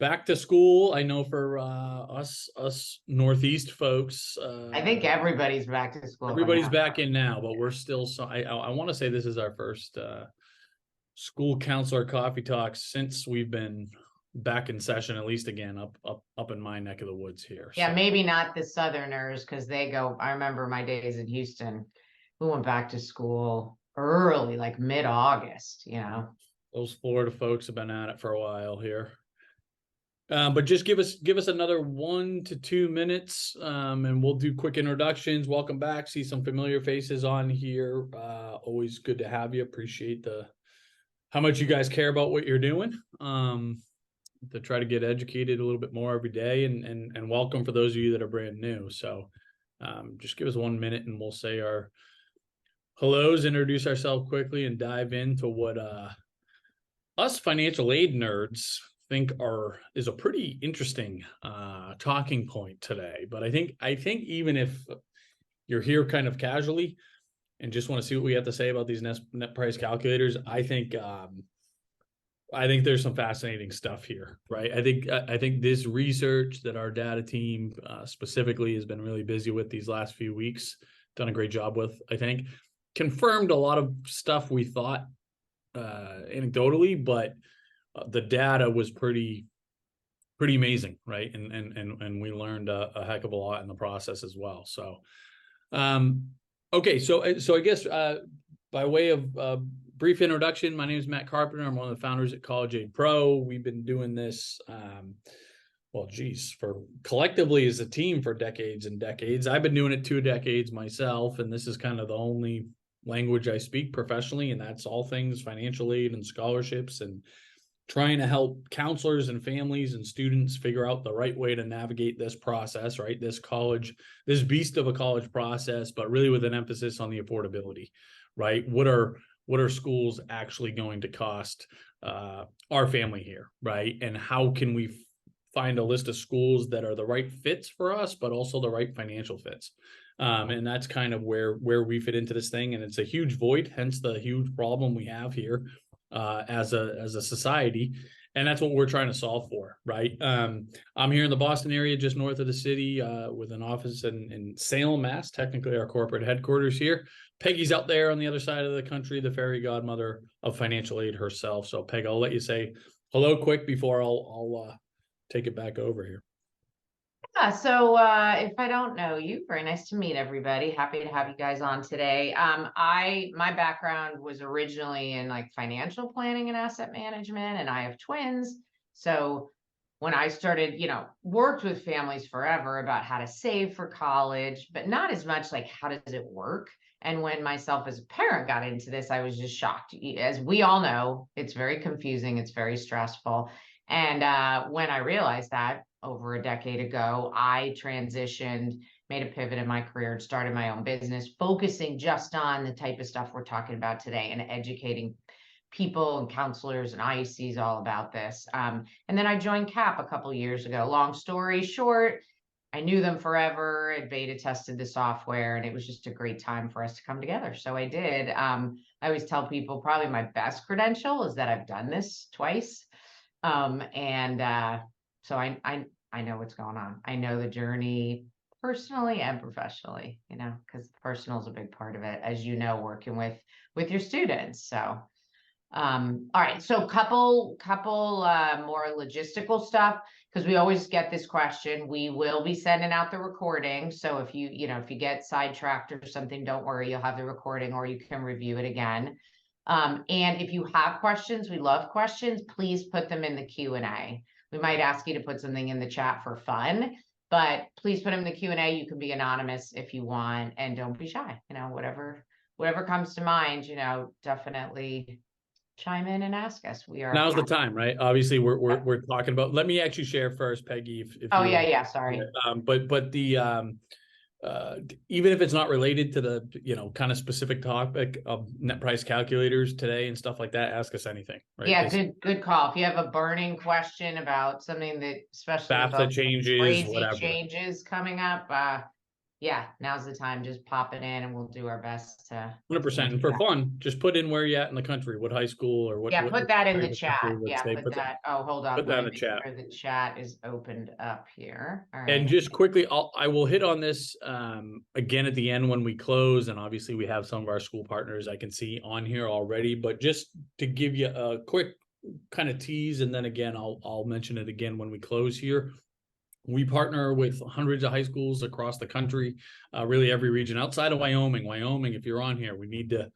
back to school. I know for us Northeast folks, I think everybody's back to school. everybody's back in now, but we're still. So I want to say this is our first school counselor coffee talk since we've been back in session, at least again up in my neck of the woods here. Yeah, So. maybe not the Southerners because they go. I remember my days in Houston. We went back to school early, like mid-August. Those Florida folks have been at it for a while here. But just give us another 1 to 2 minutes, and we'll do quick introductions. Welcome back. See some familiar faces on here. Always good to have you. Appreciate how much you guys care about what you're doing. To try to get educated a little bit more every day, and welcome for those of you that are brand new. So, just give us 1 minute, and we'll say our hellos, introduce ourselves quickly, and dive into what us financial aid nerds think is a pretty interesting talking point today. But I think even if you're here kind of casually and just want to see what we have to say about these net price calculators, I think there's some fascinating stuff here, right? I think this research that our data team specifically has been really busy with these last few weeks, done a great job with, I think, confirmed a lot of stuff we thought anecdotally, but the data was pretty amazing, right? And we learned a heck of a lot in the process as well. So, okay, so I guess by way of brief introduction, my name is Matt Carpenter. I'm one of the founders at College Aid Pro. We've been doing this, for collectively as a team for decades and decades. I've been doing it 2 decades myself, and this is kind of the only language I speak professionally, and that's all things financial aid and scholarships, and trying to help counselors and families and students figure out the right way to navigate this process, right? This beast of a college process, but really with an emphasis on the affordability, right? What are schools actually going to cost our family here, right? And how can we find a list of schools that are the right fits for us, but also the right financial fits? And that's kind of where we fit into this thing. And it's a huge void, hence the huge problem we have here as a society. And that's what we're trying to solve for, right? I'm here in the Boston area, just north of the city, with an office in Salem, Mass, technically our corporate headquarters here. Peggy's out there on the other side of the country, the fairy godmother of financial aid herself. So Peg, I'll let you say hello quick before I'll take it back over here. Yeah, so if I don't know you, very nice to meet everybody. Happy to have you guys on today. My background was originally in like financial planning and asset management, and I have twins. So when I started, worked with families forever about how to save for college, but not as much like how does it work? And when myself as a parent got into this, I was just shocked. As we all know, it's very confusing, it's very stressful. And when I realized that over a decade ago, I transitioned, made a pivot in my career, and started my own business, focusing just on the type of stuff we're talking about today and educating people and counselors and IECs all about this. And then I joined CAP a couple of years ago. Long story short, I knew them forever, had beta tested the software, and it was just a great time for us to come together. So I did. I always tell people probably my best credential is that I've done this twice. So I know what's going on. I know the journey personally and professionally, because personal is a big part of it, as you know, working with your students. So, all right. So couple more logistical stuff, because we always get this question. We will be sending out the recording. So if you get sidetracked or something, don't worry, you'll have the recording or you can review it again. And if you have questions, we love questions, please put them in the Q&A. We might ask you to put something in the chat for fun, but please put them in the Q&A. You can be anonymous if you want, and don't be shy. Whatever comes to mind, definitely chime in and ask us. Now's the time, right? Obviously, we're talking about. Let me actually share first, Peggy. If sorry. But the even if it's not related to the kind of specific topic of net price calculators today and stuff like that, ask us anything, right? Yeah, good call. If you have a burning question about something that, especially FAFSA changes, crazy whatever changes coming up, yeah, now's the time. Just pop it in and we'll do our best to 100%. make And it for happen. fun, just put in where you at in the country, what high school or Yeah, what put that in area the of the country, chat. let's Yeah, say, put that. Oh, hold on. put Let that in me the make chat. sure the chat is opened up here. All And right. just quickly, I will hit on this again at the end when we close. And obviously, we have some of our school partners I can see on here already. But just to give you a quick kind of tease, and then again, I'll mention it again when we close here. We partner with hundreds of high schools across the country, really every region outside of Wyoming. Wyoming, if you're on here, we need to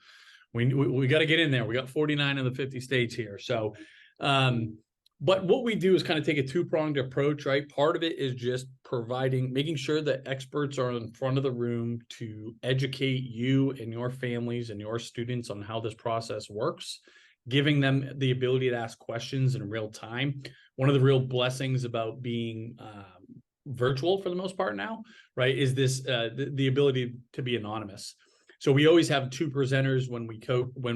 we got to get in there. We got 49 of the 50 states here. So, but what we do is kind of take a two-pronged approach, right? Part of it is just making sure that experts are in front of the room to educate you and your families and your students on how this process works, giving them the ability to ask questions in real time. One of the real blessings about being virtual for the most part now, right, is this the ability to be anonymous. So we always have two presenters when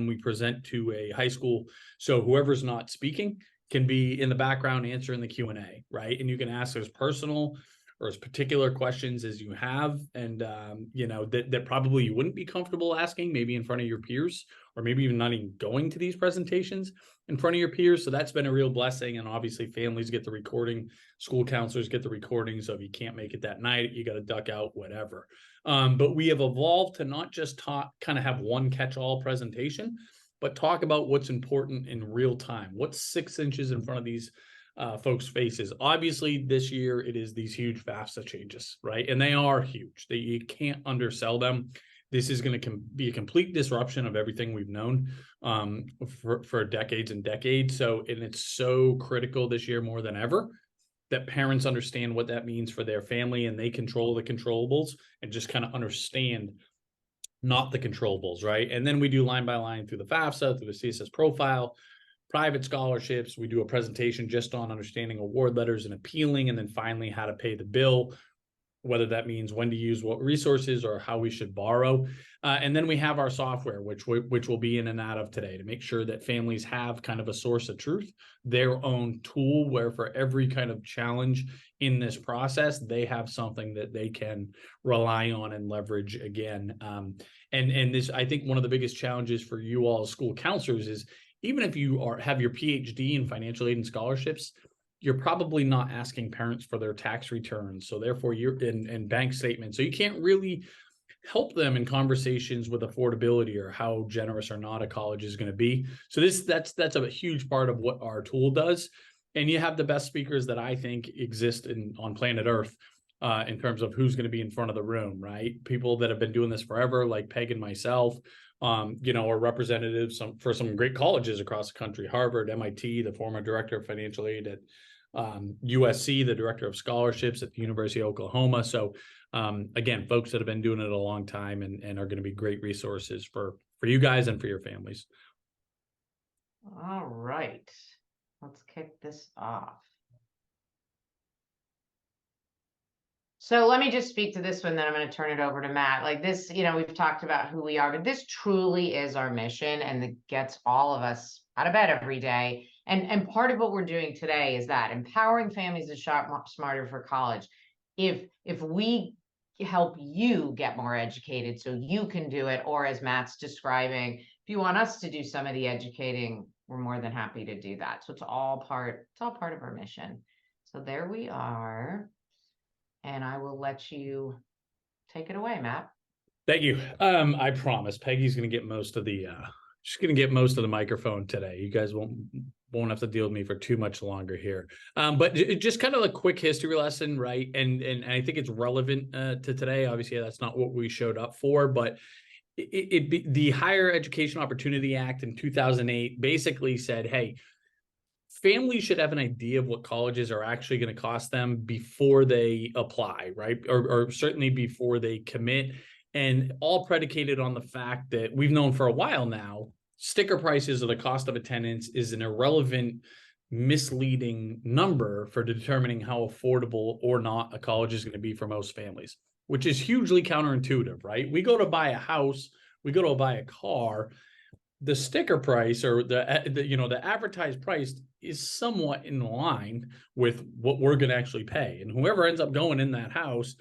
we present to a high school. So whoever's not speaking can be in the background answering the Q&A, right? And you can ask as personal or as particular questions as you have, and that probably you wouldn't be comfortable asking, maybe in front of your peers, or maybe even not even going to these presentations in front of your peers. So that's been a real blessing. And obviously, families get the recording, school counselors get the recording. So if you can't make it that night, you got to duck out, whatever. But we have evolved to not just kind of have one catch-all presentation, but talk about what's important in real time. What's 6 inches in front of these folks' faces? Obviously, this year it is these huge FAFSA changes, right? And they are huge. You can't undersell them. This is going to be a complete disruption of everything we've known for decades and decades. So, and it's so critical this year more than ever that parents understand what that means for their family, and they control the controllables and just kind of understand not the controllables, right? And then we do line by line through the FAFSA, through the CSS profile, private scholarships. We do a presentation just on understanding award letters and appealing, and then finally how to pay the bill, whether that means when to use what resources or how we should borrow. And then we have our software, which will be in and out of today, to make sure that families have kind of a source of truth, their own tool, where for every kind of challenge in this process, they have something that they can rely on and leverage again. And this, I think one of the biggest challenges for you all as school counselors is, even if you have your PhD in financial aid and scholarships, you're probably not asking parents for their tax returns. So therefore you're in bank statements. So you can't really help them in conversations with affordability or how generous or not a college is going to be. So that's a huge part of what our tool does. And you have the best speakers that I think exist on planet Earth in terms of who's going to be in front of the room, right? People that have been doing this forever, like Peg and myself, or representatives for some great colleges across the country: Harvard, MIT, the former director of financial aid at USC, the director of scholarships at the University of Oklahoma. So again, folks that have been doing it a long time and are going to be great resources for you guys and for your families. All right, let's kick this off. So let me just speak to this one, then I'm going to turn it over to Matt. Like this, we've talked about who we are, but this truly is our mission, and it gets all of us out of bed every day. And part of what we're doing today is that empowering families to shop smarter for college. If we help you get more educated so you can do it, or as Matt's describing, if you want us to do some of the educating, we're more than happy to do that. So it's all part of our mission. So there we are. And I will let you take it away, Matt. Thank you. I promise Peggy's going to get most of the she's going to get most of the microphone today. You guys won't have to deal with me for too much longer here. But just kind of a quick history lesson, right? And I think it's relevant to today. Obviously, that's not what we showed up for, but the Higher Education Opportunity Act in 2008 basically said, hey, families should have an idea of what colleges are actually going to cost them before they apply, right? Or certainly before they commit, and all predicated on the fact that we've known for a while now, sticker prices or the cost of attendance is an irrelevant, misleading number for determining how affordable or not a college is going to be for most families, which is hugely counterintuitive, right? We go to buy a house, we go to buy a car, the sticker price or the advertised price is somewhat in line with what we're going to actually pay. And whoever ends up going in that house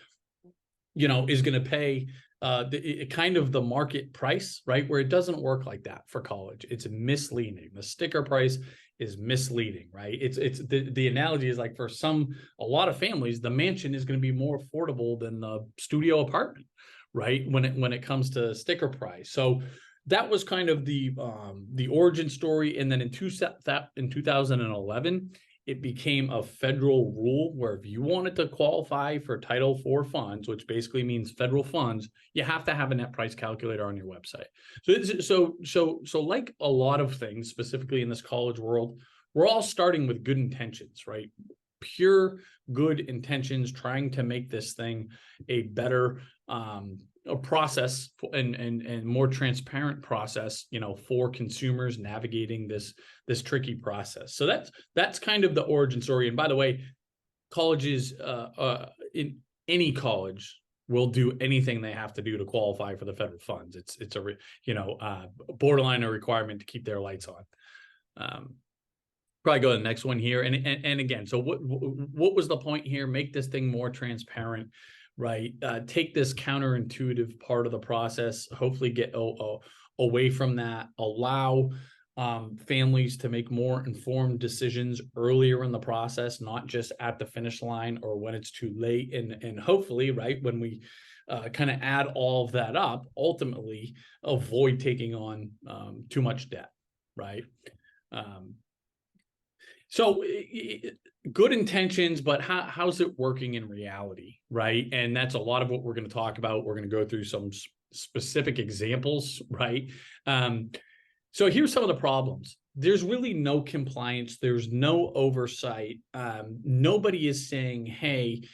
is going to pay kind of the market price, right? Where it doesn't work like that for college. It's misleading. The sticker price is misleading, right? It's the analogy is like for a lot of families, the mansion is going to be more affordable than the studio apartment, right? When it comes to sticker price. So that was kind of the origin story. And then in 2011, it became a federal rule where if you wanted to qualify for Title IV funds, which basically means federal funds, you have to have a net price calculator on your website. So like a lot of things, specifically in this college world, we're all starting with good intentions, right? Pure good intentions, trying to make this thing a better a process and more transparent process, for consumers navigating this tricky process. So that's kind of the origin story. And by the way, colleges in any college will do anything they have to do to qualify for the federal funds. It's a borderline a requirement to keep their lights on. Probably go to the next one here. And again, so what was the point here? Make this thing more transparent, right? Take this counterintuitive part of the process, hopefully get away from that, allow families to make more informed decisions earlier in the process, not just at the finish line or when it's too late. And hopefully, right, when we kind of add all of that up, ultimately avoid taking on too much debt, right? So good intentions, but how's it working in reality, right? And that's a lot of what we're going to talk about. We're going to go through some specific examples, right? So here's some of the problems. There's really no compliance. There's no oversight. Nobody is saying, hey,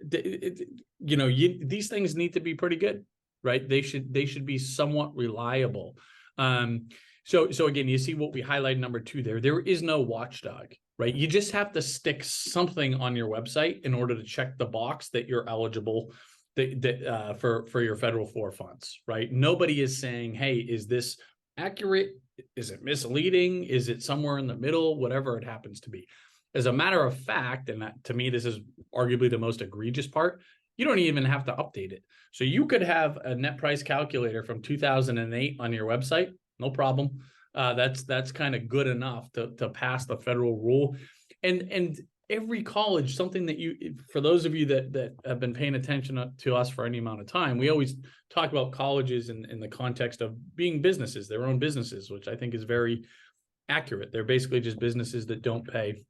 these things need to be pretty good, right? They should be somewhat reliable. So again, you see what we highlighted number 2 there. There is no watchdog, right? You just have to stick something on your website in order to check the box that you're eligible for your federal IV funds, right? Nobody is saying, hey, is this accurate? Is it misleading? Is it somewhere in the middle? Whatever it happens to be. As a matter of fact, and to me, this is arguably the most egregious part, you don't even have to update it. So you could have a net price calculator from 2008 on your website, no problem. That's kind of good enough to pass the federal rule. And every college, something that for those of you that have been paying attention to us for any amount of time, we always talk about colleges in the context of being businesses, their own businesses, which I think is very accurate. They're basically just businesses that don't pay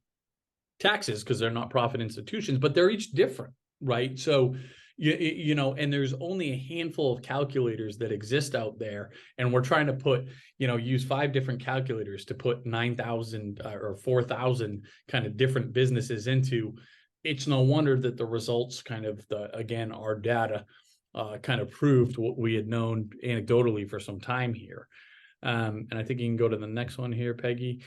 taxes because they're not profit institutions, but they're each different, right? So and there's only a handful of calculators that exist out there, and we're trying to use 5 different calculators to put 9,000 or 4,000 kind of different businesses into. It's no wonder that the results again, our data kind of proved what we had known anecdotally for some time here. And I think you can go to the next one here, Peggy,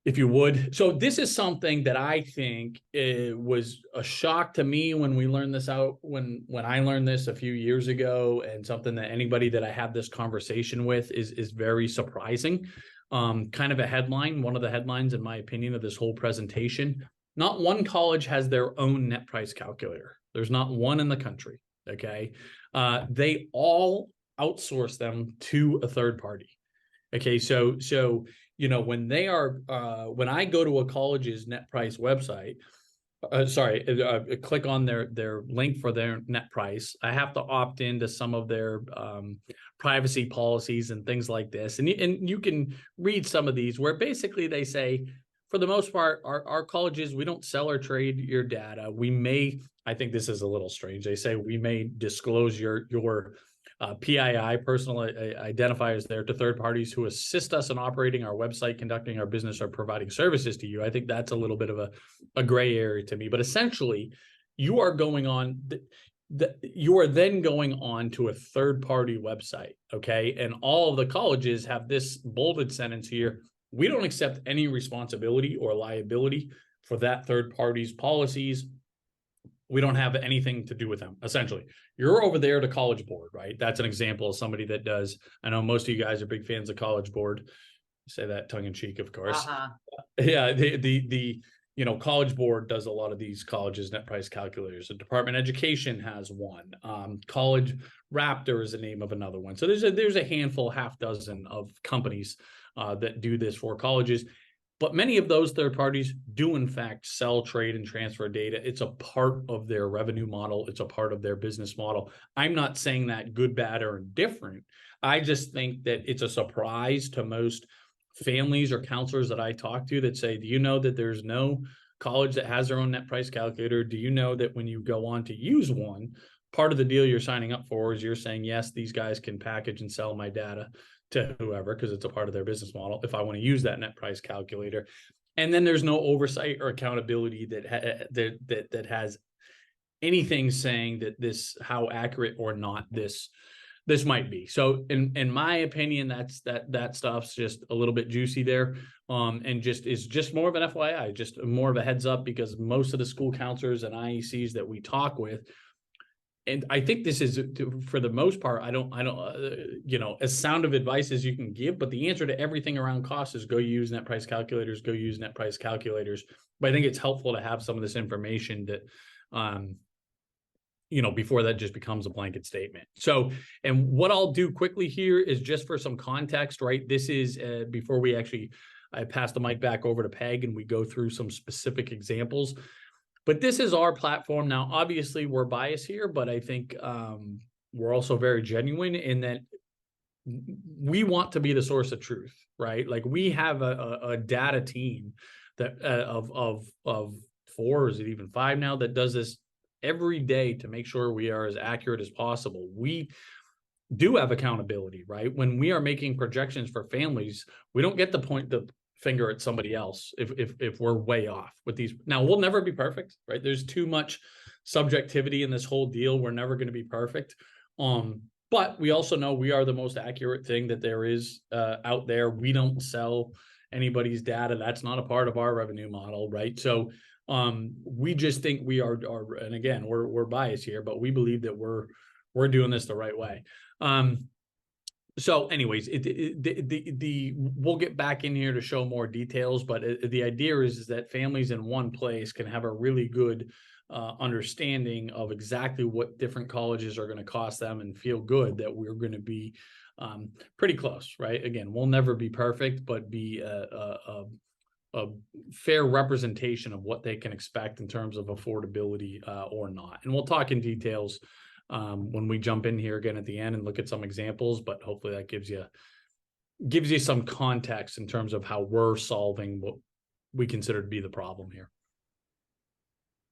if you would. So this is something that I think was a shock to me when we learned this out, when I learned this a few years ago, and something that anybody that I have this conversation with is very surprising. Kind of a headline, one of the headlines, in my opinion, of this whole presentation. Not one college has their own net price calculator. There's not one in the country, okay? They all outsource them to a third party. Okay, so when I go to a college's net price website, click on their link for their net price, I have to opt into some of their privacy policies and things like this. And you can read some of these where basically they say, for the most part, our colleges, we don't sell or trade your data. We may, I think this is a little strange, they say we may disclose your PII, personal identifiers there, to third parties who assist us in operating our website, conducting our business, or providing services to you. I think that's a little bit of a gray area to me. But essentially, you are going on, you are then going on to a third party website, okay? And all of the colleges have this bolded sentence here: we don't accept any responsibility or liability for that third party's policies. We don't have anything to do with them. Essentially, you're over there to College Board, right? That's an example of somebody that does. I know most of you guys are big fans of College Board. I say that tongue in cheek, of course. Uh-huh. Yeah, College Board does a lot of these colleges net price calculators. The Department of Education has one. College Raptor is the name of another one. So there's a handful, half dozen of companies that do this for colleges. But many of those third parties do, in fact, sell, trade, and transfer data. It's a part of their revenue model. It's a part of their business model. I'm not saying that good, bad, or indifferent. I just think that it's a surprise to most families or counselors that I talk to that say, do you know that there's no college that has their own net price calculator? Do you know that when you go on to use one, part of the deal you're signing up for is you're saying, yes, these guys can package and sell my data to whoever, because it's a part of their business model, if I want to use that net price calculator. And then there's no oversight or accountability that has anything saying that this, how accurate or not this might be. So in my opinion, that stuff's just a little bit juicy there. And is just more of an FYI, just more of a heads up, because most of the school counselors and IECs that we talk with, and I think this is, for the most part, I don't, as sound of advice as you can give, but the answer to everything around cost is go use net price calculators, go use net price calculators. But I think it's helpful to have some of this information that, before that just becomes a blanket statement. So, and what I'll do quickly here is just for some context, right? This is before I pass the mic back over to Peg and we go through some specific examples. But this is our platform. Now, obviously, we're biased here, but I think we're also very genuine in that we want to be the source of truth, right? Like, we have a data team that of 4, or is it even 5 now, that does this every day to make sure we are as accurate as possible. We do have accountability, right? When we are making projections for families, we don't get to point the finger at somebody else if we're way off with these. Now, we'll never be perfect, right? There's too much subjectivity in this whole deal. We're never going to be perfect. But we also know we are the most accurate thing that there is out there. We don't sell anybody's data. That's not a part of our revenue model, right? So we just think we are, and again, we're biased here, but we believe that we're doing this the right way. So anyways, we'll get back in here to show more details, but the idea is that families in one place can have a really good understanding of exactly what different colleges are going to cost them, and feel good that we're going to be pretty close, right? Again, we'll never be perfect, but be a fair representation of what they can expect in terms of affordability or not. And we'll talk in details when we jump in here again at the end and look at some examples, but hopefully that gives you some context in terms of how we're solving what we consider to be the problem here.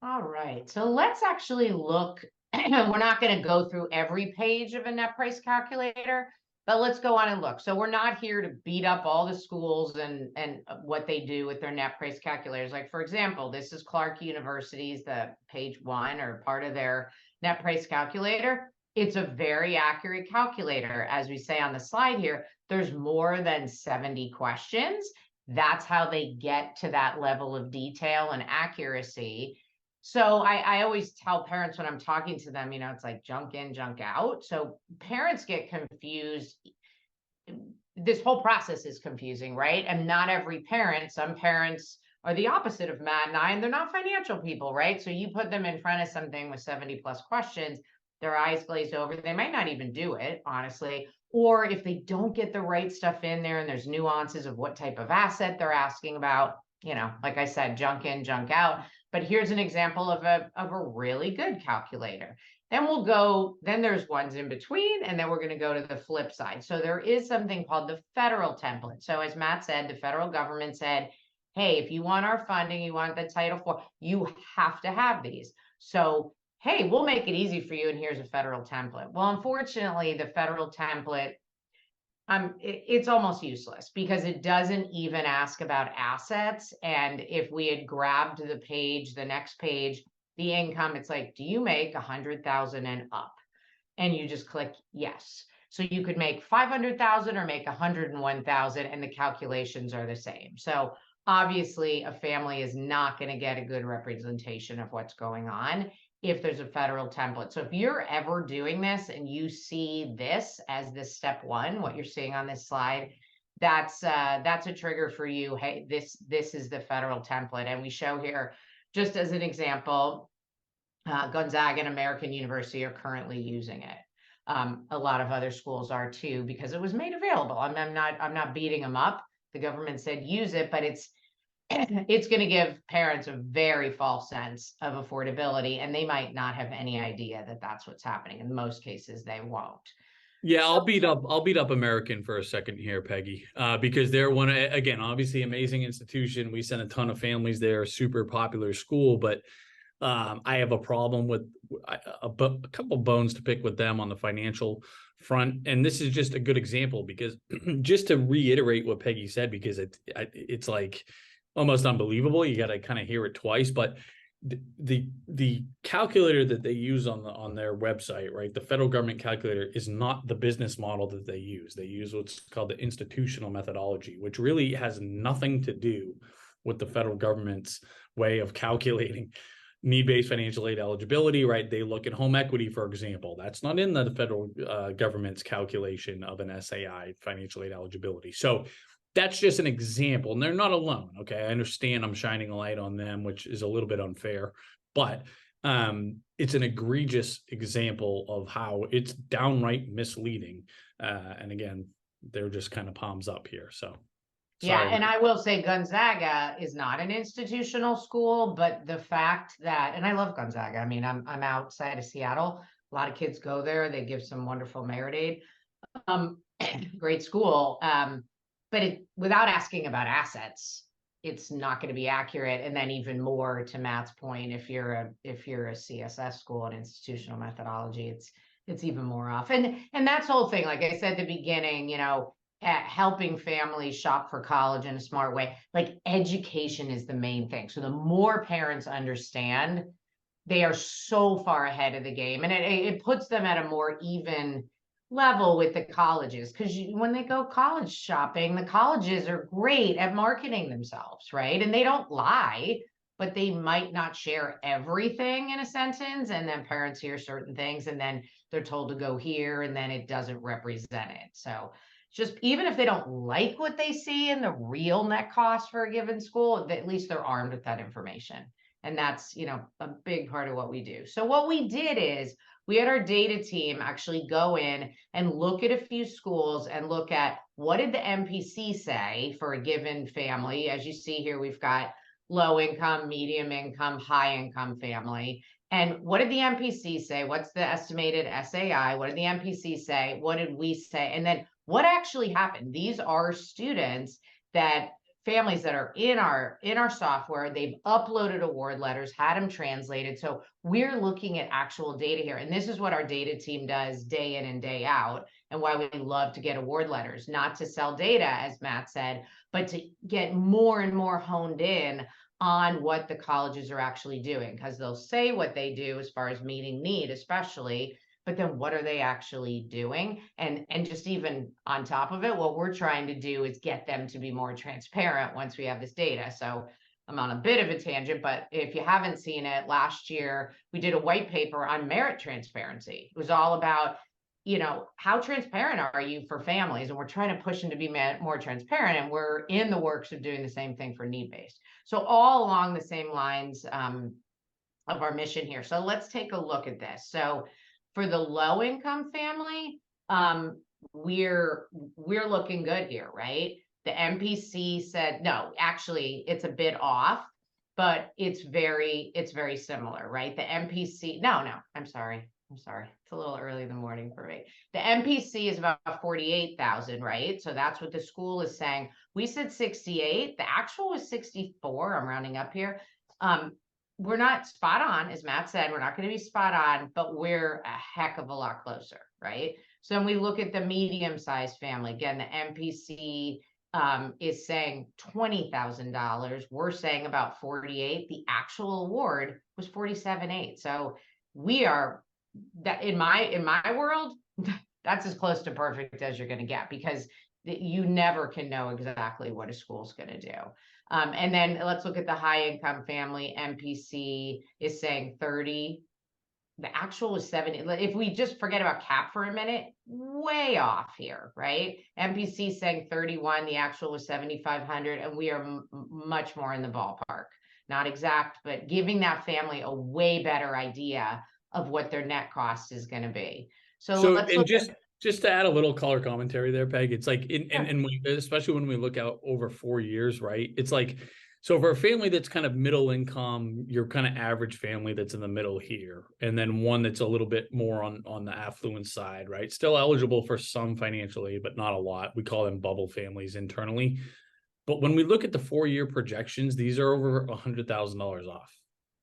All right, so let's actually look. We're not going to go through every page of a net price calculator, but let's go on and look. So we're not here to beat up all the schools and what they do with their net price calculators. Like, for example, this is Clark University's, the page 1 or part of their net price calculator. It's a very accurate calculator. As we say on the slide here, there's more than 70 questions. That's how they get to that level of detail and accuracy. So I always tell parents when I'm talking to them, it's like junk in, junk out. So parents get confused. This whole process is confusing, right? And not every parent, some parents are the opposite of Matt and I, and they're not financial people, right? So you put them in front of something with 70 plus questions, their eyes glaze over. They might not even do it, honestly. Or if they don't get the right stuff in there and there's nuances of what type of asset they're asking about, like I said, junk in, junk out. But here's an example of a really good calculator. Then there's ones in between, and then we're going to go to the flip side. So there is something called the federal template. So as Matt said, the federal government said, hey, if you want our funding, you want the Title IV, you have to have these. So, hey, we'll make it easy for you, and here's a federal template. Well, unfortunately, the federal template, it's almost useless because it doesn't even ask about assets. And if we had grabbed the next page, the income, it's like, do you make 100,000 and up? And you just click yes. So you could make 500,000 or make 101,000, and the calculations are the same. So obviously, a family is not going to get a good representation of what's going on if there's a federal template. So if you're ever doing this and you see this as this step 1, what you're seeing on this slide, that's a trigger for you. Hey, this is the federal template. And we show here, just as an example, Gonzaga and American University are currently using it. A lot of other schools are too, because it was made available. I'm not beating them up. The government said use it, but it's going to give parents a very false sense of affordability, and they might not have any idea that that's what's happening. In most cases, they won't. Yeah, So I'll beat up American for a second here, Peggy, because they're again, obviously amazing institution. We send a ton of families there, super popular school, but I have a problem with a couple bones to pick with them on the financial front. And this is just a good example because just to reiterate what Peggy said, because it's like almost unbelievable. You got to kind of hear it twice, but the calculator that they use on their website, right? The federal government calculator is not the business model that they use. They use what's called the institutional methodology, which really has nothing to do with the federal government's way of calculating need-based financial aid eligibility, right? They look at home equity, for example. That's not in the federal government's calculation of an SAI, financial aid eligibility. So that's just an example, and they're not alone. Okay, I understand I'm shining a light on them, which is a little bit unfair, but it's an egregious example of how it's downright misleading. And again, they're just kind of palms up here. So yeah, sorry. and I will say Gonzaga is not an institutional school, but the fact that, and I love Gonzaga. I mean, I'm outside of Seattle. A lot of kids go there. They give some wonderful merit aid. Great school. But without asking about assets, it's not going to be accurate. And then even more to Matt's point, if you're a CSS school and institutional methodology, it's even more off. And that's the whole thing. Like I said at the beginning, helping families shop for college in a smart way. Like education is the main thing. So the more parents understand, they are so far ahead of the game, and it puts them at a more even level with the colleges, because when they go college shopping, the colleges are great at marketing themselves, right? And they don't lie, but they might not share everything in a sentence, and then parents hear certain things and then they're told to go here and then it doesn't represent it. So just even if they don't like what they see in the real net cost for a given school, at least they're armed with that information. And that's, a big part of what we do. So what we did is we had our data team actually go in and look at a few schools and look at what did the MPC say for a given family. As you see here, we've got low income, medium income, high income family. And what did the MPC say? What's the estimated SAI? What did the MPC say? What did we say? And then what actually happened? These are students that families that are in our software. They've uploaded award letters, had them translated. So we're looking at actual data here. And this is what our data team does day in and day out, and why we love to get award letters, not to sell data, as Matt said, but to get more and more honed in on what the colleges are actually doing, because they'll say what they do as far as meeting need, especially, but then what are they actually doing? And just even on top of it, what we're trying to do is get them to be more transparent once we have this data. So I'm on a bit of a tangent, but if you haven't seen it, last year we did a white paper on merit transparency. It was all about, how transparent are you for families? And we're trying to push them to be more transparent. And we're in the works of doing the same thing for need-based. So all along the same lines of our mission here. So let's take a look at this. So for the low income family, we're looking good here, right? The MPC said, no, actually it's a bit off, but it's very similar, right? The MPC, no, I'm sorry. It's a little early in the morning for me. The MPC is about 48,000, right? So that's what the school is saying. We said 68. The actual was 64. I'm rounding up here. We're not spot on, as Matt said, we're not going to be spot on, but we're a heck of a lot closer, right? So when we look at the medium-sized family, again, the MPC is saying $20,000. We're saying about 48. The actual award was 47.8. So we are that in my world, that's as close to perfect as you're going to get, because you never can know exactly what a school's going to do. And then let's look at the high income family. MPC is saying 30. the actual was 70. If we just forget about cap for a minute, way off here, right? MPC saying 31, the actual was 7,500, and we are much more in the ballpark. Not exact, but giving that family a way better idea of what their net cost is going to be. So So, let's and look just to add a little color commentary there, Peg, it's like at. especially when we look out over 4 years, right? It's like, so for a family that's kind of middle income, your kind of average family that's in the middle here, and then one that's a little bit more on the affluent side, right? Still eligible for some financial aid, but not a lot. We call them bubble families internally. But when we look at the 4 year projections, these are over $100,000 off,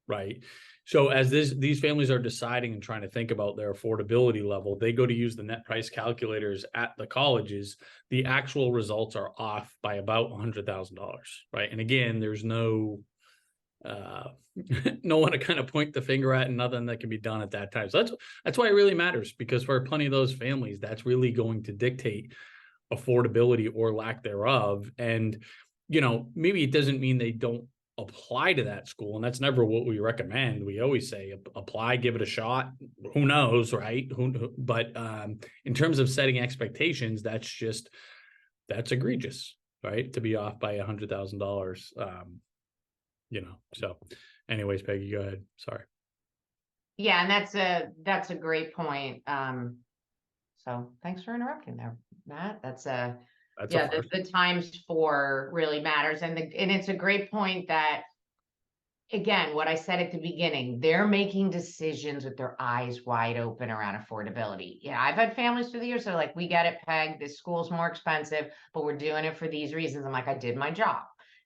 right? So as these families are deciding and trying to think about their affordability level, they go to use the net price calculators at the colleges. The actual results are off by about $100,000, right? And again, there's no no one to kind of point the finger at, and nothing that can be done at that time. So that's why it really matters, because for plenty of those families, that's really going to dictate affordability or lack thereof. And maybe it doesn't mean they don't apply to that school, and that's never what we recommend. We always say apply, give it a shot. Who knows, right? But in terms of setting expectations, that's egregious, right? To be off by $100,000. So anyways, Peggy, go ahead. Sorry. Yeah, and that's a great point. So thanks for interrupting there, Matt. That's a the times four really matters, and it's a great point that, again, what I said at the beginning, they're making decisions with their eyes wide open around affordability. Yeah, I've had families through the years that are like, we get it, Peg, this school's more expensive, but we're doing it for these reasons. I'm like, I did my job.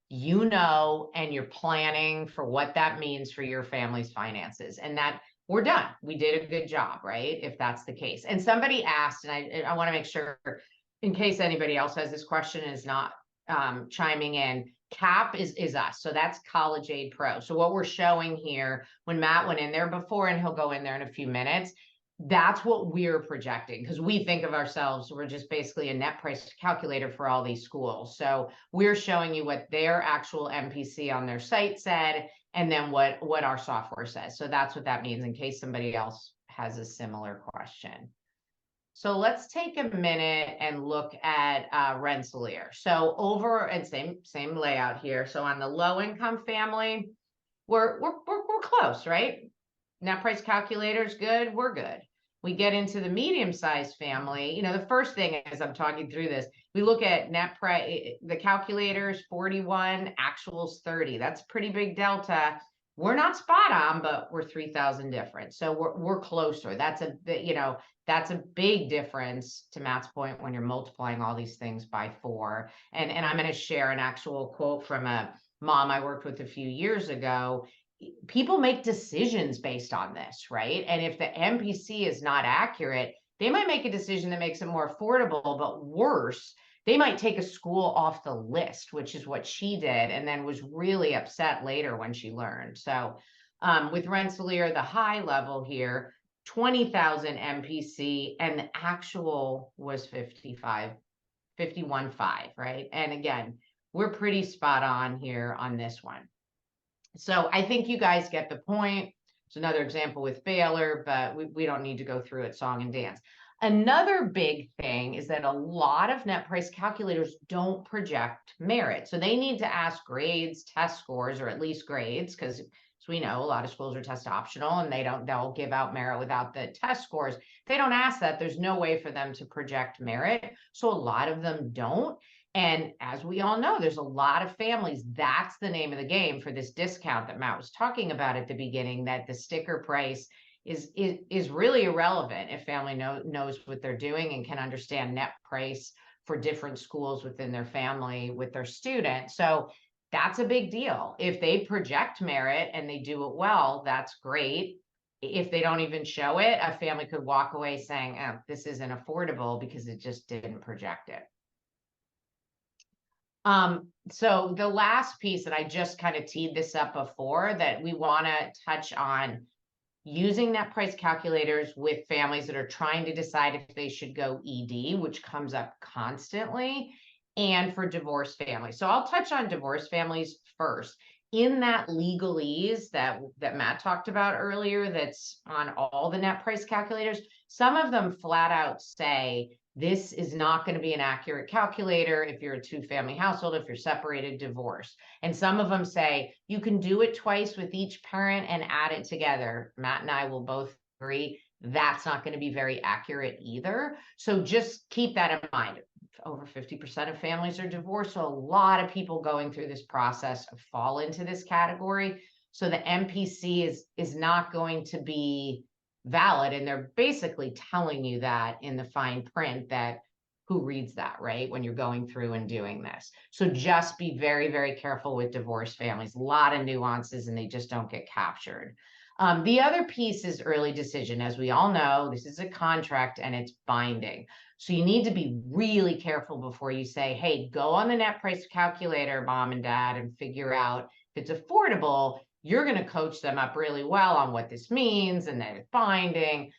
And you're planning for what that means for your family's finances, and that we're done. We did a good job, right? If that's the case. And somebody asked, and I want to make sure, in case anybody else has this question and is not chiming in, CAP is us. So that's College Aid Pro. So what we're showing here, when Matt went in there before, and he'll go in there in a few minutes, that's what we're projecting, because we think of ourselves, we're just basically a net price calculator for all these schools. So we're showing you what their actual MPC on their site said, and then what our software says. So that's what that means, in case somebody else has a similar question. So let's take a minute and look at Rensselaer. So over, and same layout here. So on the low income family, we're close, right? Net price calculator is good, we're good. We get into the medium-sized family. The first thing, as I'm talking through this, we look at net price, the calculators 41, actuals 30. That's pretty big delta. We're not spot on, but we're 3,000 different. So we're closer. That's a big difference, to Matt's point, when you're multiplying all these things by 4. And I'm going to share an actual quote from a mom I worked with a few years ago. People make decisions based on this, right? And if the MPC is not accurate, they might make a decision that makes it more affordable, but worse, they might take a school off the list, which is what she did, and then was really upset later when she learned. So with Rensselaer, the high level here, 20,000 MPC, and the actual was 51.5, right? And again, we're pretty spot on here on this one. So I think you guys get the point. It's another example with Baylor, but we don't need to go through it song and dance. Another big thing is that a lot of net price calculators don't project merit. So they need to ask grades, test scores, or at least grades, because as we know, a lot of schools are test optional, and they'll give out merit without the test scores. If they don't ask that, there's no way for them to project merit. So a lot of them don't. And as we all know, there's a lot of families. That's the name of the game for this discount that Matt was talking about at the beginning, that the sticker price is really irrelevant if family knows what they're doing and can understand net price for different schools within their family with their student. So that's a big deal. If they project merit and they do it well, that's great. If they don't even show it, a family could walk away saying, oh, this isn't affordable because it just didn't project it. So the last piece, and I just kind of teed this up before, that we want to touch on, using net price calculators with families that are trying to decide if they should go ED, which comes up constantly, and for divorced families. So I'll touch on divorced families first. in that legalese that Matt talked about earlier, that's on all the net price calculators, some of them flat out say, this is not going to be an accurate calculator if you're a 2-family household, if you're separated, divorced. And some of them say you can do it twice with each parent and add it together. Matt and I will both agree that's not going to be very accurate either. So just keep that in mind. Over 50% of families are divorced. So a lot of people going through this process fall into this category. So the MPC is not going to be valid. And they're basically telling you that in the fine print, that who reads that, right? When you're going through and doing this. So just be very, very careful with divorced families. A lot of nuances and they just don't get captured. The other piece is early decision. As we all know, this is a contract and it's binding. So you need to be really careful before you say, hey, go on the net price calculator, mom and dad, and figure out if it's affordable. You're going to coach them up really well on what this means and that it's binding.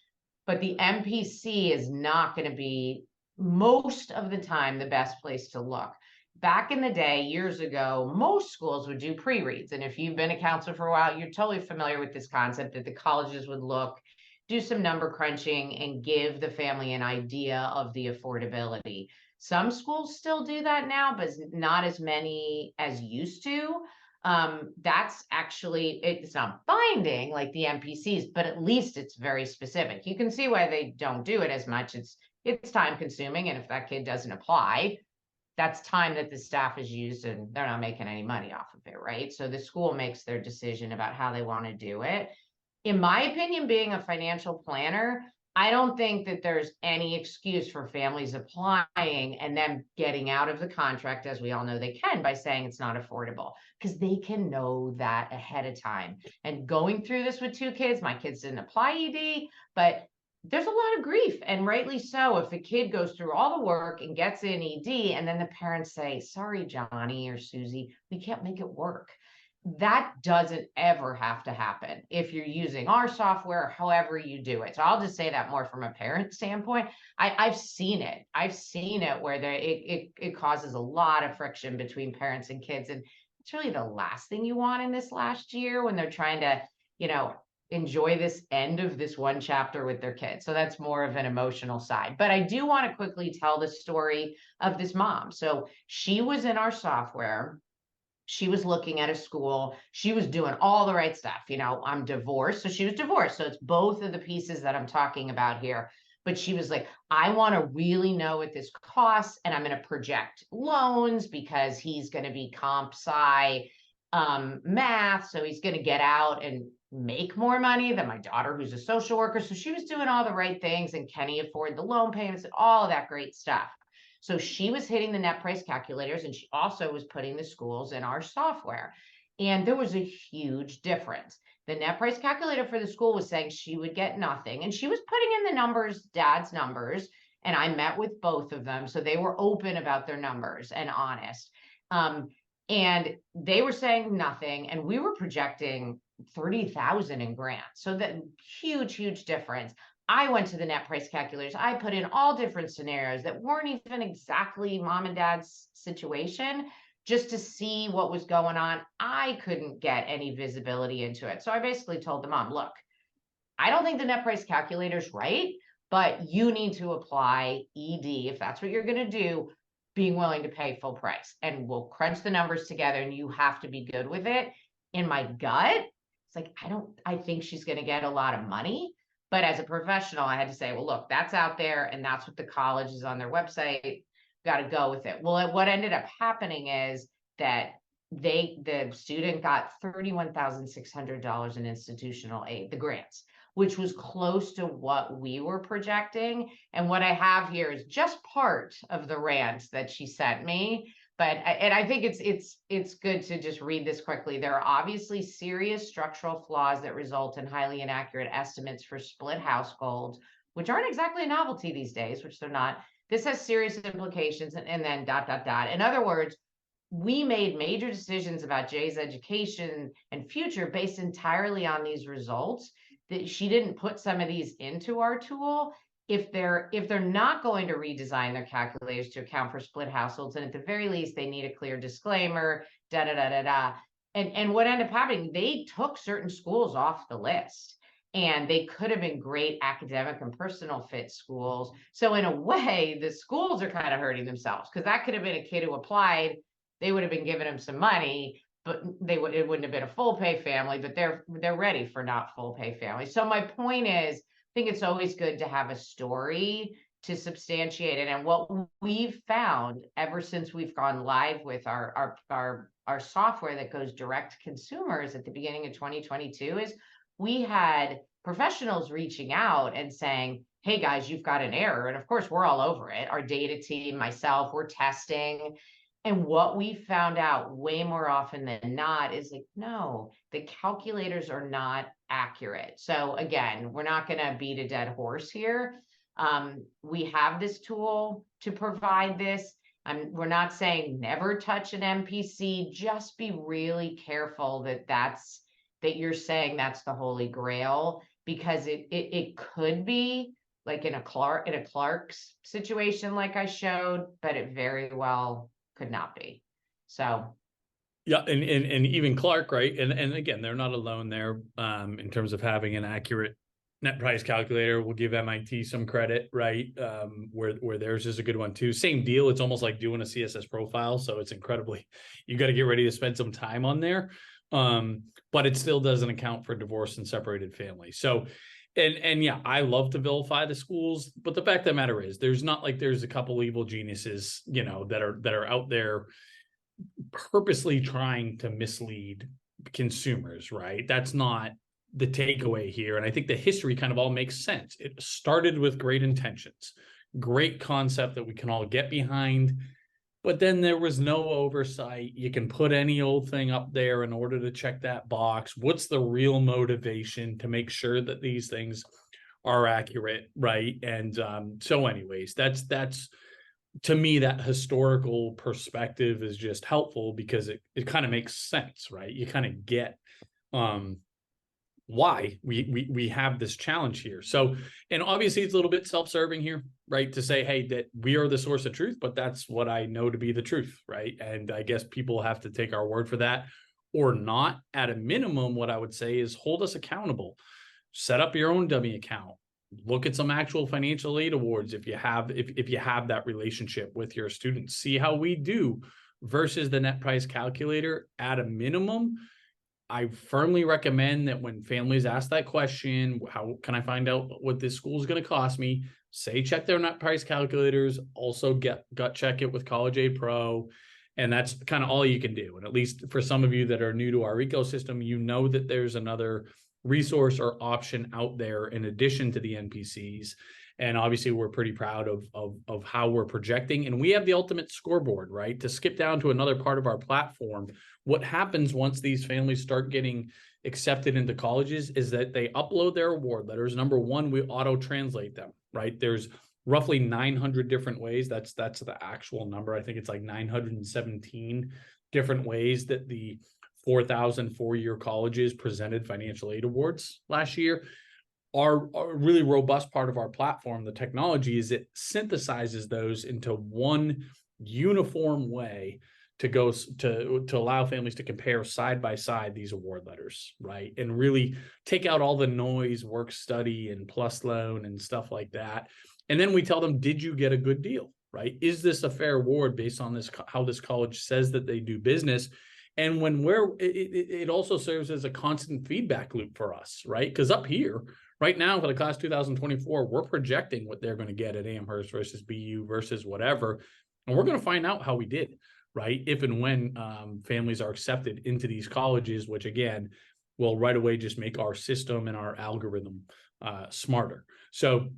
But the MPC is not going to be most of the time the best place to look. Back in the day, years ago, most schools would do pre-reads. And if you've been a counselor for a while, you're totally familiar with this concept that the colleges would look, do some number crunching, and give the family an idea of the affordability. Some schools still do that now, but not as many as used to. That's actually, it's not binding like the MPCs, but at least it's very specific. You can see why they don't do it as much. It's time consuming. And if that kid doesn't apply, that's time that the staff is used and they're not making any money off of it, right? So the school makes their decision about how they want to do it. In my opinion, being a financial planner, I don't think that there's any excuse for families applying and then getting out of the contract, as we all know they can, by saying it's not affordable, because they can know that ahead of time. And going through this with 2 kids, my kids didn't apply ED, but there's a lot of grief, and rightly so, if a kid goes through all the work and gets in ED and then the parents say, sorry, Johnny or Susie, we can't make it work. That doesn't ever have to happen if you're using our software, however you do it. So I'll just say that more from a parent standpoint. I've seen it. I've seen it where it causes a lot of friction between parents and kids. And it's really the last thing you want in this last year when they're trying to, enjoy this end of this one chapter with their kids. So that's more of an emotional side. But I do want to quickly tell the story of this mom. So she was in our software. She was looking at a school. She was doing all the right stuff. I'm divorced. So she was divorced. So it's both of the pieces that I'm talking about here. But she was like, I want to really know what this costs. And I'm going to project loans because he's going to be comp sci math. So he's going to get out and make more money than my daughter, who's a social worker. So she was doing all the right things. And can he afford the loan payments and all of that great stuff? So she was hitting the net price calculators, and she also was putting the schools in our software. And there was a huge difference. The net price calculator for the school was saying she would get nothing. And she was putting in the numbers, dad's numbers. And I met with both of them. So they were open about their numbers and honest. And they were saying nothing. And we were projecting 30,000 in grants. So that huge, huge difference. I went to the net price calculators. I put in all different scenarios that weren't even exactly mom and dad's situation, just to see what was going on. I couldn't get any visibility into it. So I basically told the mom, look, I don't think the net price calculator is right, but you need to apply ED if that's what you're going to do, being willing to pay full price. And we'll crunch the numbers together and you have to be good with it. In my gut, it's like, I think she's going to get a lot of money. But as a professional, I had to say, well, look, that's out there and that's what the college is on their website. Got to go with it. Well, what ended up happening is that the student got $31,600 in institutional aid, the grants, which was close to what we were projecting. And what I have here is just part of the rant that she sent me. But I think it's good to just read this quickly. There are obviously serious structural flaws that result in highly inaccurate estimates for split households, which aren't exactly a novelty these days, which they're not. This has serious implications, and then ... In other words, we made major decisions about Jay's education and future based entirely on these results. That she didn't put some of these into our tool. If they're not going to redesign their calculators to account for split households, and at the very least, they need a clear disclaimer, And what ended up happening, they took certain schools off the list, and they could have been great academic and personal fit schools. So in a way, the schools are kind of hurting themselves, because that could have been a kid who applied, they would have been giving him some money, but it wouldn't have been a full pay family, but they're ready for not full pay families. So my point is, I think it's always good to have a story to substantiate it. And what we've found ever since we've gone live with our software that goes direct to consumers at the beginning of 2022 is we had professionals reaching out and saying, hey guys, you've got an error. And of course, we're all over it. Our data team, myself, we're testing. And what we found out way more often than not is like, no, the calculators are not accurate. So again, we're not going to beat a dead horse here. We have this tool to provide this. We're not saying never touch an MPC, just be really careful that you're saying that's the holy grail, because it could be like in a Clark's situation like I showed, but it very well could not be. So yeah, and even Clark, right? And again, they're not alone there in terms of having an accurate net price calculator. We'll give MIT some credit, right? Where theirs is a good one too. Same deal. It's almost like doing a CSS profile. So it's incredibly, you got to get ready to spend some time on there. But it still doesn't account for divorced and separated families. So, and yeah, I love to vilify the schools, but the fact of the matter is there's not like there's a couple evil geniuses, you know, that are out there purposely trying to mislead consumers, right? That's not the takeaway here. And I think the history kind of all makes sense. It started with great intentions, great concept that we can all get behind, but then there was no oversight. You can put any old thing up there in order to check that box. What's the real motivation to make sure that these things are accurate, right? And so anyways, that's to me, that historical perspective is just helpful because it kind of makes sense, right? You kind of get why we have this challenge here. So, and obviously it's a little bit self-serving here, right? To say, hey, that we are the source of truth, but that's what I know to be the truth, right? And I guess people have to take our word for that or not. At a minimum, what I would say is hold us accountable. Set up your own dummy account. Look at some actual financial aid awards if you have that relationship with your students. See how we do versus the net price calculator. At a minimum, I firmly recommend that when families ask that question, how can I find out what this school is going to cost me? Say check their net price calculators. Also gut check it with College Aid Pro. And that's kind of all you can do. And at least for some of you that are new to our ecosystem, you know that there's another resource or option out there in addition to the NPCs. And obviously we're pretty proud of how we're projecting. And we have the ultimate scoreboard, right? To skip down to another part of our platform, what happens once these families start getting accepted into colleges is that they upload their award letters. Number one, we auto-translate them, right? There's roughly 900 different ways. That's the actual number. I think it's like 917 different ways that the 4,000 four-year colleges presented financial aid awards last year. Are a really robust part of our platform. The technology is it synthesizes those into one uniform way to go to allow families to compare side by side these award letters, right? And really take out all the noise, work study and plus loan and stuff like that. And then we tell them, did you get a good deal, right? Is this a fair award based on this, how this college says that they do business? And when it also serves as a constant feedback loop for us, right? Because up here, right now for the class 2024, we're projecting what they're going to get at Amherst versus BU versus whatever. And we're going to find out how we did, right? If and when families are accepted into these colleges, which again, will right away just make our system and our algorithm smarter. So,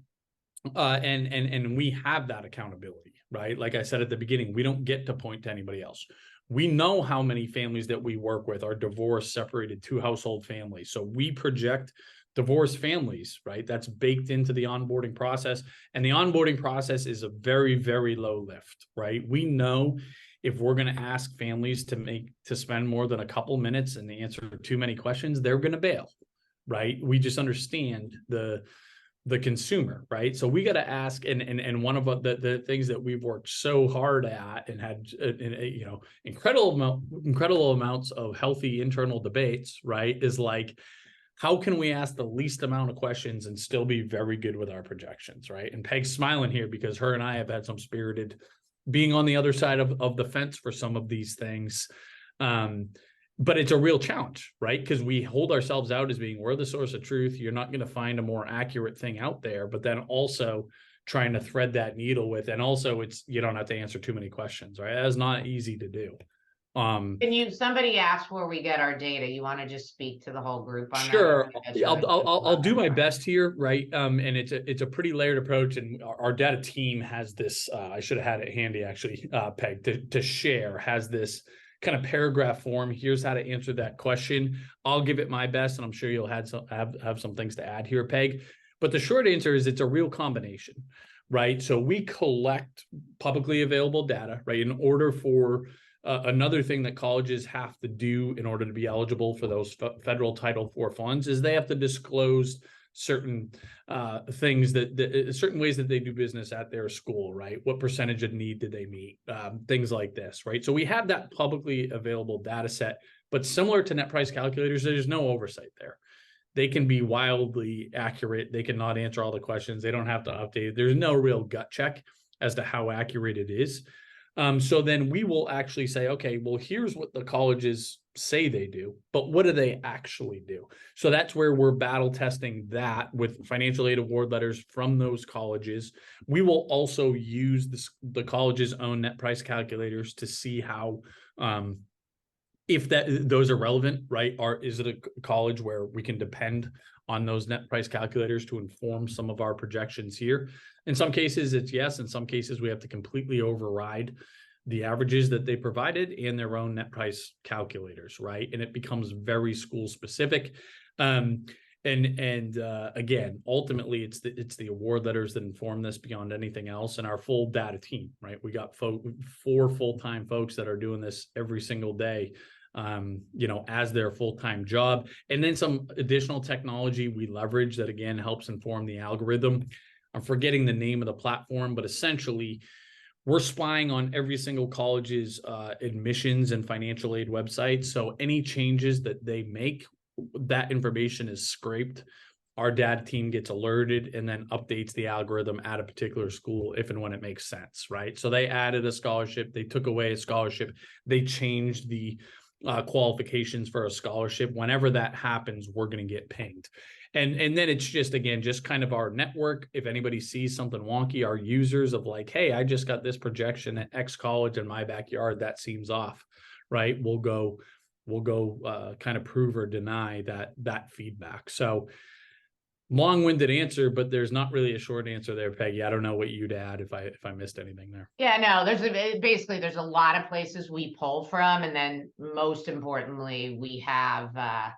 and we have that accountability, right? Like I said at the beginning, we don't get to point to anybody else. We know how many families that we work with are divorced, separated, two household families. So we project divorced families, right? That's baked into the onboarding process. And the onboarding process is a very, very low lift, right? We know if we're going to ask families to spend more than a couple minutes and answer too many questions, they're going to bail, right? We just understand the the consumer, right? So we got to ask, and one of the things that we've worked so hard at and had, you know, incredible amounts of healthy internal debates, right, is like, how can we ask the least amount of questions and still be very good with our projections, right? And Peg's smiling here because her and I have had some spirited being on the other side of the fence for some of these things. But it's a real challenge, right? Because we hold ourselves out as being, we're the source of truth. You're not going to find a more accurate thing out there, but then also trying to thread that needle with, and also it's, you don't have to answer too many questions, right? That's not easy to do. Somebody asked where we get our data. You want to just speak to the whole group on Sure. that? I'll do my best here, right? And it's a pretty layered approach, and our data team has this. I should have had it handy actually, Peg, to share. Has this kind of paragraph form. Here's how to answer that question. I'll give it my best, and I'm sure you'll have some things to add here, Peg. But the short answer is it's a real combination, right? So we collect publicly available data, right, in order for another thing that colleges have to do in order to be eligible for those federal Title IV funds is they have to disclose certain things certain ways that they do business at their school, right? What percentage of need did they meet? Things like this, right? So we have that publicly available data set, but similar to net price calculators, there's no oversight there. They can be wildly accurate. They cannot answer all the questions. They don't have to update. There's no real gut check as to how accurate it is. So then we will actually say, okay, well, here's what the colleges say they do, but what do they actually do? So that's where we're battle testing that with financial aid award letters from those colleges. We will also use the college's own net price calculators to see how, if those are relevant, right? Is it a college where we can depend on those net price calculators to inform some of our projections here? In some cases, it's yes. In some cases, we have to completely override the averages that they provided and their own net price calculators, right? And it becomes very school specific. Again, ultimately, it's the award letters that inform this beyond anything else, and our full data team, right? We got 4 full-time folks that are doing this every single day, as their full-time job, and then some additional technology we leverage that again helps inform the algorithm. I'm forgetting the name of the platform, but essentially we're spying on every single college's admissions and financial aid websites. So any changes that they make, that information is scraped. Our data team gets alerted and then updates the algorithm at a particular school if and when it makes sense, right? So they added a scholarship, they took away a scholarship, they changed the qualifications for a scholarship. Whenever that happens, we're going to get pinged. And then it's just, again, just kind of our network. If anybody sees something wonky, our users of like, hey, I just got this projection at X college in my backyard, that seems off, right? We'll go kind of prove or deny that feedback. So long-winded answer, but there's not really a short answer there, Peggy. I don't know what you'd add if I missed anything there. Yeah, no, there's a lot of places we pull from, and then most importantly, we have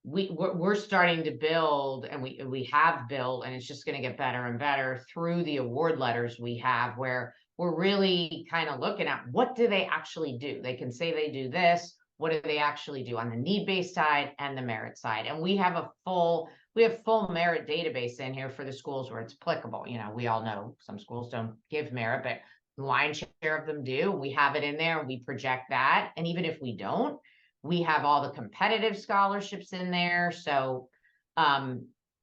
we're starting to build, and we have built, and it's just going to get better and better through the award letters we have, where we're really kind of looking at what do they actually do. They can say they do this. What do they actually do on the need-based side and the merit side? And we have full merit database in here for the schools where it's applicable. We all know some schools don't give merit, but the lion's share of them do. We have it in there, and we project that. And even if we don't, we have all the competitive scholarships in there. So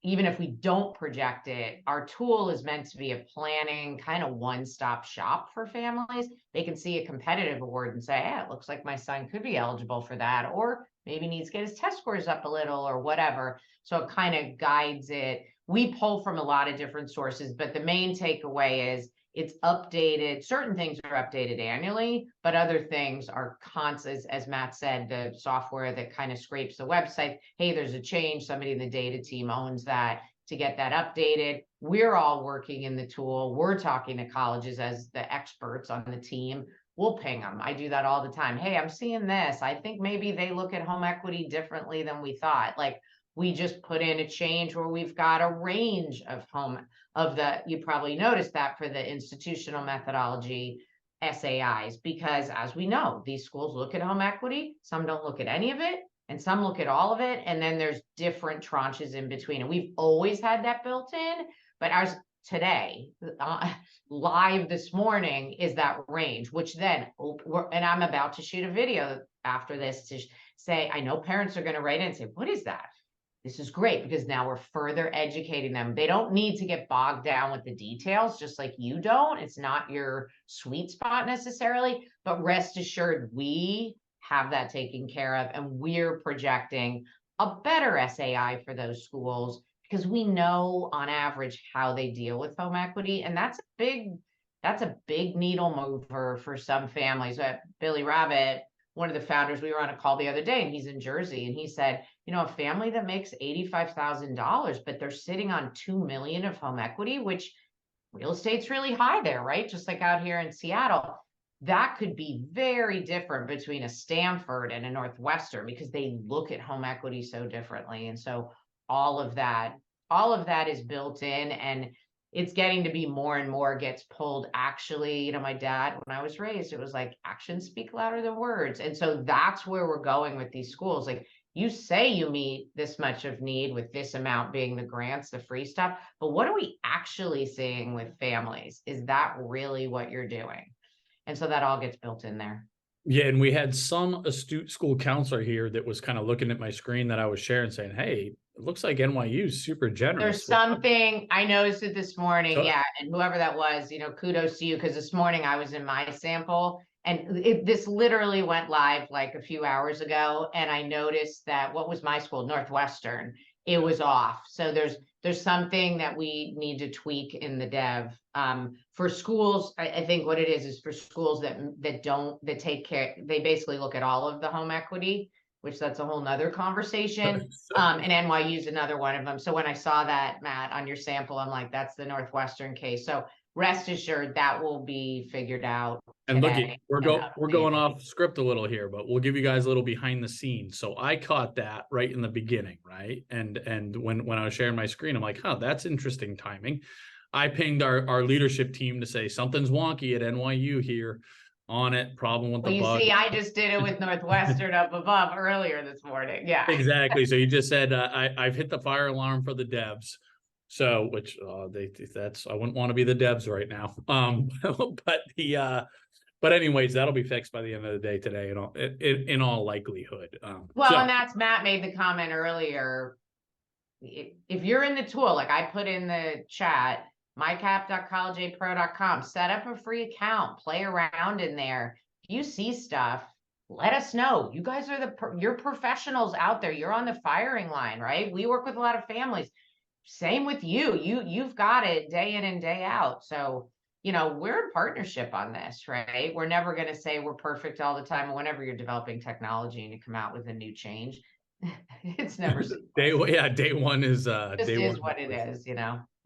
even if we don't project it, our tool is meant to be a planning kind of one-stop shop for families. They can see a competitive award and say, hey, it looks like my son could be eligible for that, or maybe needs to get his test scores up a little or whatever. So it kind of guides it. We pull from a lot of different sources, but the main takeaway is it's updated. Certain things are updated annually, but other things are constant. As Matt said, the software that kind of scrapes the website, hey, there's a change. Somebody in the data team owns that to get that updated. We're all working in the tool. We're talking to colleges as the experts on the team. We'll ping them. I do that all the time. Hey, I'm seeing this. I think maybe they look at home equity differently than we thought. Like, we just put in a change where we've got a range of you probably noticed that for the institutional methodology SAIs, because as we know, these schools look at home equity, some don't look at any of it, and some look at all of it, and then there's different tranches in between. And we've always had that built in, but ours today, live this morning, is that range, which then, and I'm about to shoot a video after this to say, I know parents are going to write in and say, what is that? This is great, because now we're further educating them. They don't need to get bogged down with the details, just like you don't. It's not your sweet spot necessarily, but rest assured, we have that taken care of, and we're projecting a better SAI for those schools, because we know on average how they deal with home equity. And that's a big needle mover for some families. Billy Rabbit, one of the founders, we were on a call the other day, and he's in Jersey, and he said, a family that makes $85,000, but they're sitting on $2 million of home equity, which real estate's really high there, right? Just like out here in Seattle. That could be very different between a Stanford and a Northwestern, because they look at home equity so differently. And so all of that is built in, and it's getting to be more and more gets pulled. Actually, my dad, when I was raised, it was like actions speak louder than words. And so that's where we're going with these schools. Like, you say you meet this much of need, with this amount being the grants, the free stuff, but what are we actually seeing with families? Is that really what you're doing? And so that all gets built in there. Yeah, and we had some astute school counselor here that was kind of looking at my screen that I was sharing, saying, hey, it looks like NYU is super generous. There's something, I noticed it this morning. So, yeah. And whoever that was, kudos to you, because this morning I was in my sample, and this literally went live like a few hours ago. And I noticed that, what was my school? Northwestern. It was off. So there's something that we need to tweak in the dev. For schools, I think what it is for schools that take care, they basically look at all of the home equity, which that's a whole nother conversation. And NYU is another one of them. So when I saw that, Matt, on your sample, I'm like, that's the Northwestern case. So rest assured that will be figured out. And look, we're going off script a little here, but we'll give you guys a little behind the scenes. So I caught that right in the beginning, right? And when I was sharing my screen, I'm like, that's interesting timing. I pinged our leadership team to say something's wonky at NYU here. On it, problem with the bug. See, I just did it with Northwestern up above earlier this morning. Yeah, exactly. So you just said I've hit the fire alarm for the devs. So, which I wouldn't want to be the devs right now. But anyways, that'll be fixed by the end of the day today, in all likelihood. And that's, Matt made the comment earlier. If you're in the tool, like I put in the chat, mycap.collegeapro.com, set up a free account, play around in there. If you see stuff, let us know. You guys are you're professionals out there. You're on the firing line, right? We work with a lot of families. Same with you. You've got it day in and day out. So, we're in partnership on this, right? We're never going to say we're perfect all the time. And whenever you're developing technology and you come out with a new change, it's never day one is what it is,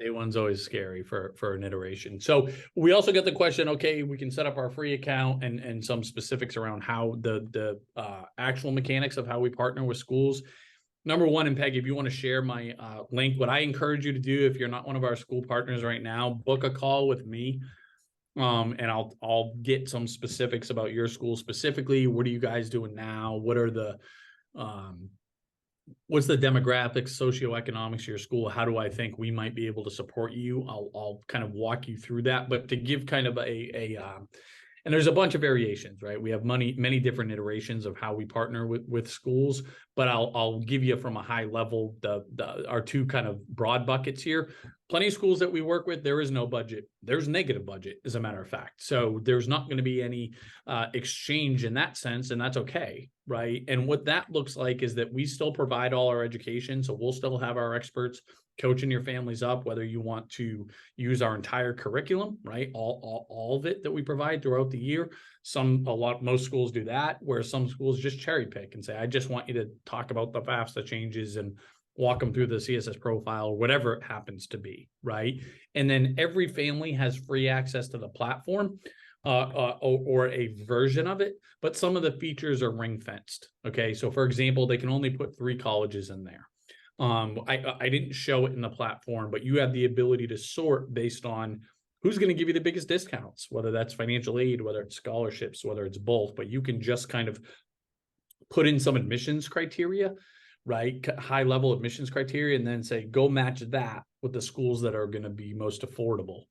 Day one's always scary for an iteration. So we also get the question, okay, we can set up our free account and some specifics around how the actual mechanics of how we partner with schools. Number one, and Peggy, if you want to share my link, what I encourage you to do, if you're not one of our school partners right now, book a call with me. And I'll get some specifics about your school specifically. What are you guys doing now? What are the what's the demographics, socioeconomics of your school? How do I think we might be able to support you? I'll kind of walk you through that, but to give kind of and there's a bunch of variations, right? We have many different iterations of how we partner with schools, but I'll give you from a high level our two kind of broad buckets here. Plenty of schools that we work with, there is no budget. There's negative budget, as a matter of fact. So there's not going to be any exchange in that sense, and that's okay, right? And what that looks like is that we still provide all our education, so we'll still have our experts coaching your families up, whether you want to use our entire curriculum, right? All of it that we provide throughout the year. Most schools do that, where some schools just cherry pick and say, I just want you to talk about the FAFSA changes and walk them through the CSS profile or whatever it happens to be, right? And then every family has free access to the platform or a version of it, but some of the features are ring fenced. Okay, so for example, they can only put 3 colleges in there. I didn't show it in the platform, but you have the ability to sort based on who's going to give you the biggest discounts, whether that's financial aid, whether it's scholarships, whether it's both, but you can just kind of put in some admissions criteria, right? High level admissions criteria, and then say, go match that with the schools that are going to be most affordable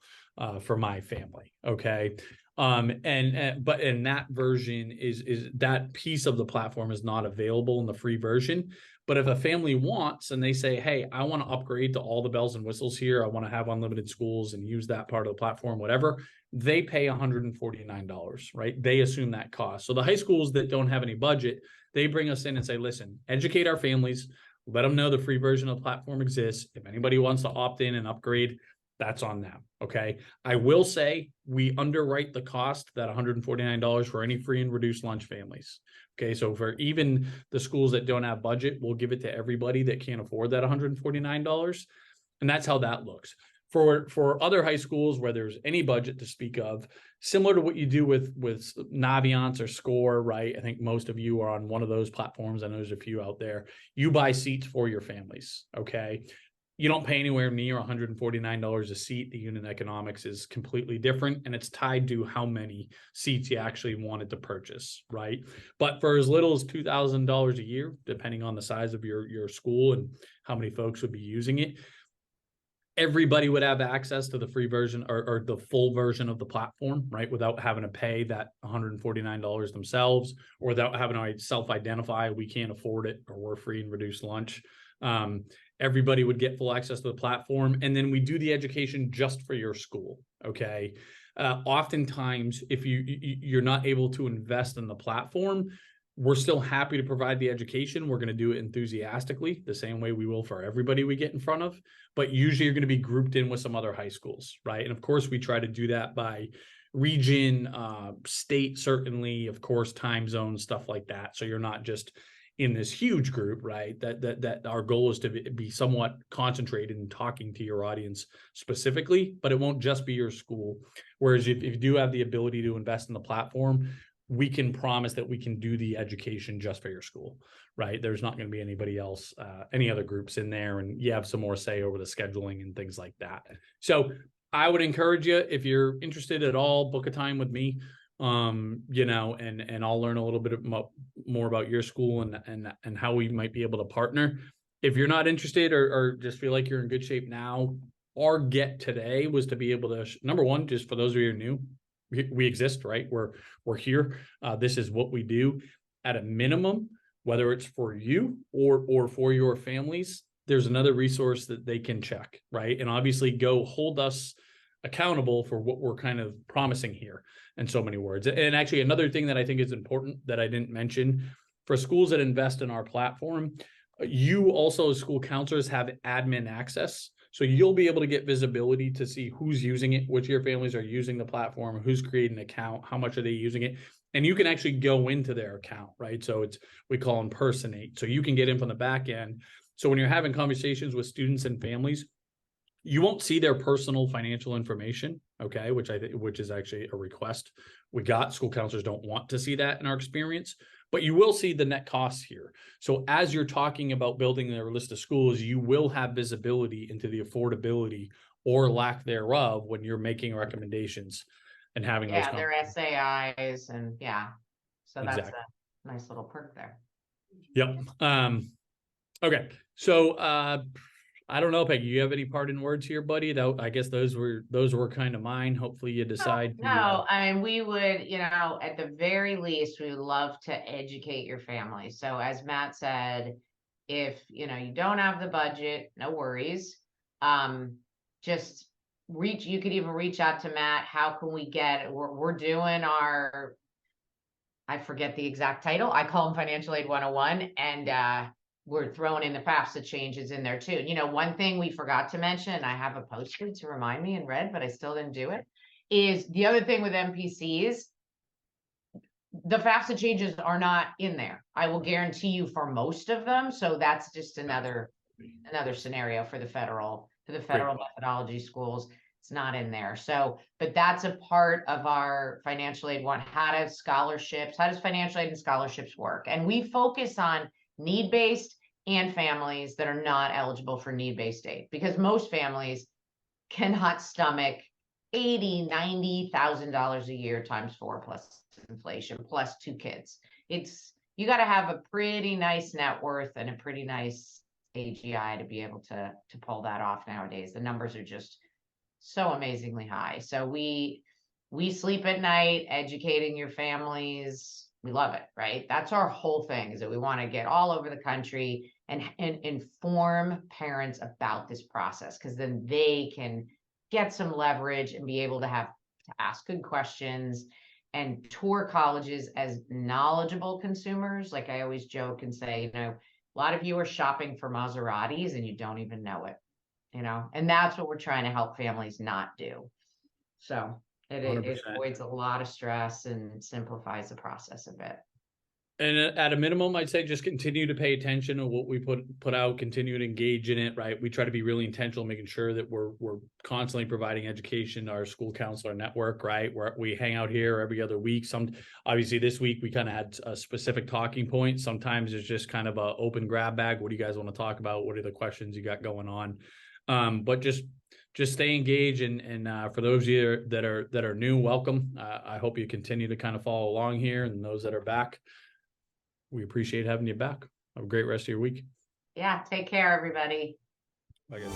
for my family. Okay. But in that version is that piece of the platform is not available in the free version. But if a family wants and they say, hey, I want to upgrade to all the bells and whistles here, I want to have unlimited schools and use that part of the platform, whatever, they pay $149, right? They assume that cost. So the high schools that don't have any budget, they bring us in and say, listen, educate our families, let them know the free version of the platform exists. If anybody wants to opt in and upgrade, that's on them. Okay. I will say we underwrite the cost, that $149 for any free and reduced lunch families. Okay. So for even the schools that don't have budget, we'll give it to everybody that can't afford that $149. And that's how that looks. For other high schools where there's any budget to speak of, similar to what you do with Naviance or Score, right? I think most of you are on one of those platforms. I know there's a few out there. You buy seats for your families, okay? You don't pay anywhere near $149 a seat. The unit economics is completely different, and it's tied to how many seats you actually wanted to purchase, right? But for as little as $2,000 a year, depending on the size of your school and how many folks would be using it, everybody would have access to the free version or the full version of the platform, right? Without having to pay that $149 themselves, or without having to self-identify, we can't afford it, or we're free and reduced lunch. Everybody would get full access to the platform. And then we do the education just for your school. Okay. Oftentimes, if you're not able to invest in the platform, we're still happy to provide the education. We're going to do it enthusiastically, the same way we will for everybody we get in front of. But usually you're going to be grouped in with some other high schools, right? And of course, we try to do that by region, state, certainly, of course, time zone, stuff like that. So you're not just in this huge group, right? That our goal is to be somewhat concentrated in talking to your audience specifically, but it won't just be your school. Whereas if you do have the ability to invest in the platform, we can promise that we can do the education just for your school, right? There's not going to be anybody else, any other groups in there, and you have some more say over the scheduling and things like that. So I would encourage you, if you're interested at all, book a time with me, and I'll learn a little bit more about your school and how we might be able to partner. If you're not interested or just feel like you're in good shape now, our get today was to be able to, number one, just for those of you who are new, we exist, right? We're here. This is what we do. At a minimum, whether it's for you or for your families, there's another resource that they can check, right? And obviously go hold us accountable for what we're kind of promising here in so many words. And actually, another thing that I think is important that I didn't mention, for schools that invest in our platform, you also as school counselors have admin access. So you'll be able to get visibility to see who's using it, which of your families are using the platform, who's creating an account, how much are they using it. And you can actually go into their account, right? So we call impersonate. So you can get in from the back end. So when you're having conversations with students and families, you won't see their personal financial information, okay, which is actually a request we got. School counselors don't want to see that in our experience, but you will see the net costs here. So as you're talking about building their list of schools, you will have visibility into the affordability or lack thereof when you're making recommendations and having those their SAIs, and so that's exactly. a nice little perk there. Yep. Okay. So I don't know, Peggy, you have any parting words here, buddy? I guess those were kind of mine. Hopefully you decide. No, I mean, we would, at the very least, we would love to educate your family. So as Matt said, if, you don't have the budget, no worries. Just you could even reach out to Matt. How can we we're doing I forget the exact title. I call them Financial Aid 101. And, we're throwing in the FAFSA changes in there too. One thing we forgot to mention, and I have a post-it to remind me in red, but I still didn't do it, is the other thing with MPCs, the FAFSA changes are not in there. I will guarantee you for most of them. So that's just another scenario for the federal methodology schools. It's not in there. So, but that's a part of our financial aid one. How does financial aid and scholarships work? And we focus on need-based and families that are not eligible for need-based aid, because most families cannot stomach $80,000, $90,000 a year times 4 plus inflation plus 2 kids. It's you got to have a pretty nice net worth and a pretty nice AGI to be able to pull that off nowadays. The numbers are just so amazingly high. So we sleep at night educating your families. We love it, right? That's our whole thing, is that we want to get all over the country and inform parents about this process, because then they can get some leverage and be able to ask good questions and tour colleges as knowledgeable consumers. Like I always joke and say, a lot of you are shopping for Maseratis and you don't even know it, and that's what we're trying to help families not do. So it 100%. avoids a lot of stress and simplifies the process a bit. And at a minimum, I'd say just continue to pay attention to what we put out, continue to engage in it, right? We try to be really intentional, making sure that we're constantly providing education to our school counselor network, right? We hang out here every other week. Obviously this week we kind of had a specific talking point. Sometimes it's just kind of a open grab bag. What do you guys want to talk about? What are the questions you got going on? But just stay engaged, and for those of you that are new, welcome. I hope you continue to kind of follow along here, and those that are back, we appreciate having you back. Have a great rest of your week. Yeah, take care, everybody. Bye, guys.